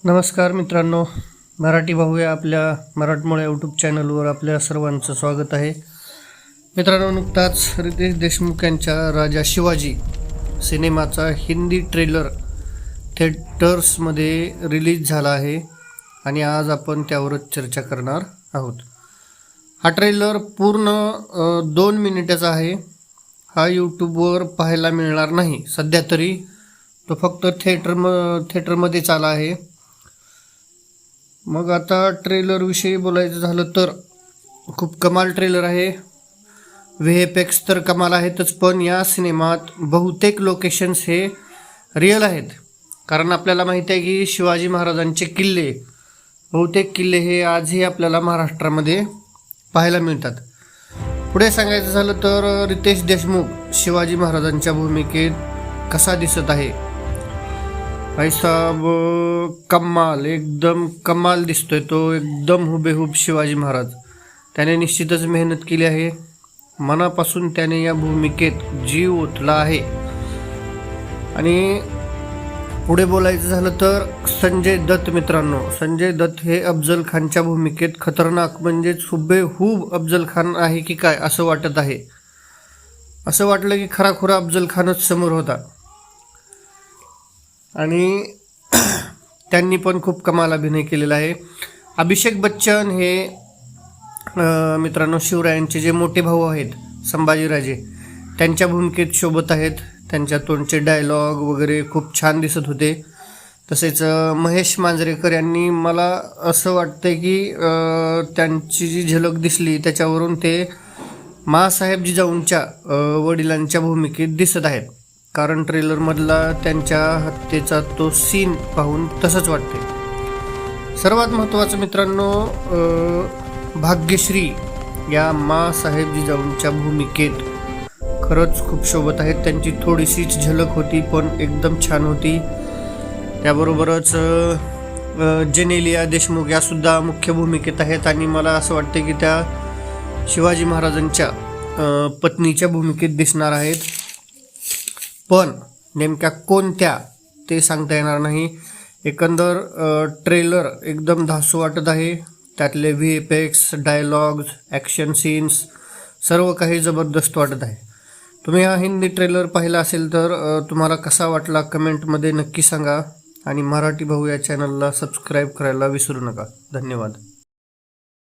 नमस्कार मित्रांनो, मराठी भाऊ या आपल्या मराठमोळ्या यूट्यूब चॅनलवर आपल्या सर्वांचं स्वागत आहे. मित्रांनो, नुकताच रितेश देशमुख यांच्या राजा शिवाजी सिनेमाचा हिंदी ट्रेलर थिएटर्समध्ये रिलीज झाला आहे आणि आज आपण त्यावरच चर्चा करणार आहोत. हा ट्रेलर पूर्ण 2 मिनिटाचा आहे. हा यूट्यूबवर पाहायला मिळणार नाही सध्या तरी. तो फक्त थिएटरमध्येच आला आहे. मग आता ट्रेलरविषयी बोलायचं झालं तर खूप कमाल ट्रेलर आहे. VFX तर कमाल आहेतच, पण या सिनेमात बहुतेक लोकेशन्स हे रिअल आहेत. कारण आपल्याला माहिती आहे की शिवाजी महाराजांचे बहुतेक किल्ले हे आजही आपल्याला महाराष्ट्रामध्ये पाहायला मिळतात. पुढे सांगायचं झालं तर रितेश देशमुख शिवाजी महाराजांच्या भूमिकेत कसा दिसत आहे. भाई साहब, कमाल, एकदम कमाल दिसतोय तो, एकदम हुबेहूब शिवाजी महाराज. त्याने निश्चितच मेहनत केली आहे. मनापासून त्याने या भूमिकेत जीव ओतला आहे. आणि पुढे बोलायचं झालं तर संजय दत्त मित्रांनो, संजय दत्त हे अफजल खानच्या भूमिकेत खतरनाक म्हणजेच हुबेहूब अफजल खान आहे की काय असं वाटत आहे. असं वाटलं की खराखुरा अफजल खानच समोर होता. आणि त्यांनी पण खूप कमाल अभिनय केलेला आहे. अभिषेक बच्चन हे मित्रांनो शिवरायांचे जे मोठे भाऊ आहेत संभाजीराजे, त्यांच्या भूमिकेत शोभत आहेत. त्यांच्या तोंडचे डायलॉग वगैरे खूप छान दिसत होते. तसेच महेश मांजरेकर यांनी, मला असं वाटतं की त्यांची जी झलक दिसली त्याच्यावरून ते माँसाहेब जिजाऊंच्या वडिलांच्या भूमिकेत दिसत आहेत. कारण ट्रेलरमधला त्यांच्या हत्येचा तो सीन पाहून तसंच वाटते. सर्वात महत्त्वाचं मित्रांनो, भाग्यश्री या माँसाहेब जिजाऊंच्या भूमिकेत खरंच खूप शोभत आहेत. त्यांची थोडीशीच झलक होती पण एकदम छान होती. त्याबरोबरच जेनेलिया देशमुख यासुद्धा मुख्य भूमिकेत आहेत आणि मला असं वाटतं की त्या शिवाजी महाराजांच्या पत्नीच्या भूमिकेत दिसणार आहेत. पण नेमक्या कोणत्या ते सांगता येणार नाही. एकंदर ट्रेलर एकदम धासू वाटत आहे. त्यातले VFX, डायलॉग्स, ॲक्शन सीन्स सर्व काही जबरदस्त वाटत आहे. तुम्ही हा हिंदी ट्रेलर पाहिला असेल तर तुम्हाला कसा वाटला कमेंटमध्ये नक्की सांगा. आणि मराठी भाऊ या चॅनलला सबस्क्राईब करायला विसरू नका. धन्यवाद.